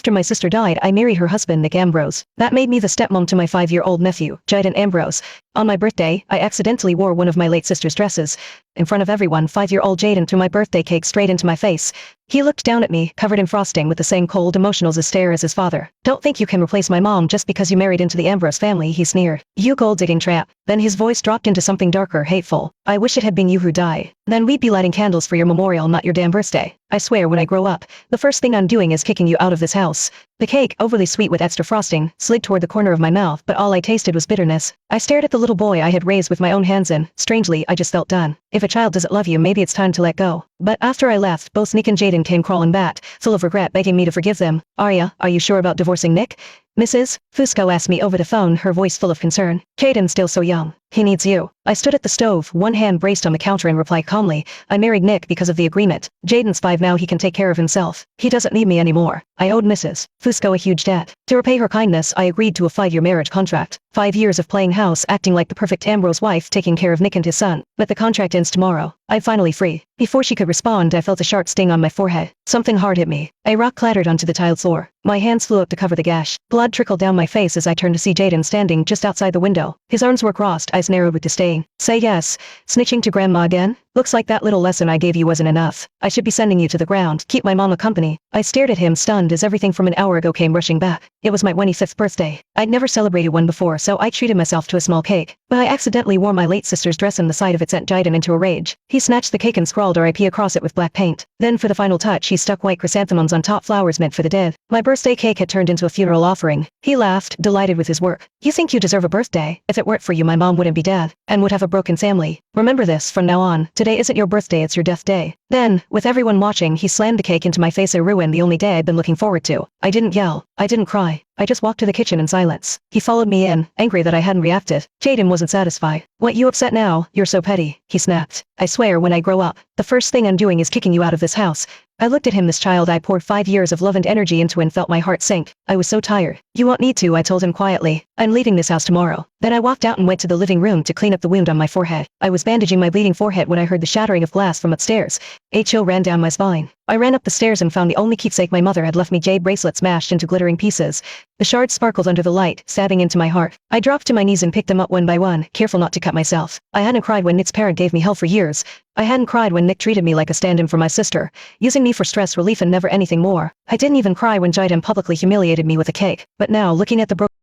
After my sister died, I married her husband, Nick Ambrose. That made me the stepmom to my 5-year-old nephew, Jaden Ambrose. On my birthday, I accidentally wore one of my late sister's dresses. In front of everyone, 5-year-old Jaden threw my birthday cake straight into my face. He looked down at me, covered in frosting with the same cold, emotional stare as his father. "Don't think you can replace my mom just because you married into the Ambrose family," he sneered. "You gold-digging tramp." Then his voice dropped into something darker, hateful. "I wish it had been you who died. Then we'd be lighting candles for your memorial, not your damn birthday. I swear when I grow up, the first thing I'm doing is kicking you out of this house." The cake, overly sweet with extra frosting, slid toward the corner of my mouth, but all I tasted was bitterness. I stared at the little boy I had raised with my own hands and, strangely, I just felt done. If a child doesn't love you, maybe it's time to let go. But after I left, both Nick and Jaden came crawling back, full of regret, begging me to forgive them. "Arya, are you sure about divorcing Nick?" Mrs. Fusco asked me over the phone, her voice full of concern. "Jaden's still so young. He needs you." I stood at the stove, one hand braced on the counter, and replied calmly, "I married Nick because of the agreement. Jaden's 5 now, he can take care of himself. He doesn't need me anymore." I owed Mrs. Fusco a huge debt. To repay her kindness, I agreed to a 5-year marriage contract. 5 years of playing house, acting like the perfect Ambrose wife, taking care of Nick and his son. But the contract ends tomorrow. I'm finally free. Before she could respond, I felt a sharp sting on my forehead. Something hard hit me. A rock clattered onto the tiled floor. My hands flew up to cover the gash. Blood trickled down my face as I turned to see Jaden standing just outside the window. His arms were crossed, eyes narrowed with disdain. "Say yes. Snitching to grandma again? Looks like that little lesson I gave you wasn't enough. I should be sending you to the ground. Keep my mama company." I stared at him, stunned, as everything from an hour ago came rushing back. It was my 25th birthday. I'd never celebrated one before, so I treated myself to a small cake. But I accidentally wore my late sister's dress, and the sight of it sent Jaden into a rage. He snatched the cake and scrawled RIP across it with black paint. Then for the final touch, he stuck white chrysanthemums on top, flowers meant for the dead. My birthday cake had turned into a funeral offering. He laughed, delighted with his work. "You think you deserve a birthday? If it weren't for you, my mom wouldn't be dead, and would have a broken family. Remember this, from now on. Today isn't your birthday, it's your death day." Then, with everyone watching, he slammed the cake into my face, a ruin, the only day I'd been looking forward to. I didn't yell. I didn't cry. I just walked to the kitchen in silence. He followed me in, angry that I hadn't reacted. Jaden wasn't satisfied. "What, you upset now? You're so petty," he snapped. "I swear when I grow up, the first thing I'm doing is kicking you out of this house." I looked at him, this child I poured 5 years of love and energy into, and felt my heart sink. I was so tired. "You won't need to," I told him quietly. "I'm leaving this house tomorrow." Then I walked out and went to the living room to clean up the wound on my forehead. I was bandaging my bleeding forehead when I heard the shattering of glass from upstairs. A chill ran down my spine. I ran up the stairs and found the only keepsake my mother had left me, jade bracelet smashed into glittering pieces. The shards sparkled under the light, stabbing into my heart. I dropped to my knees and picked them up one by one, careful not to cut myself. I hadn't cried when Nick's parent gave me hell for years. I hadn't cried when Nick treated me like a stand-in for my sister, using me for stress relief and never anything more. I didn't even cry when Jaden publicly humiliated me with a cake. But now, looking at the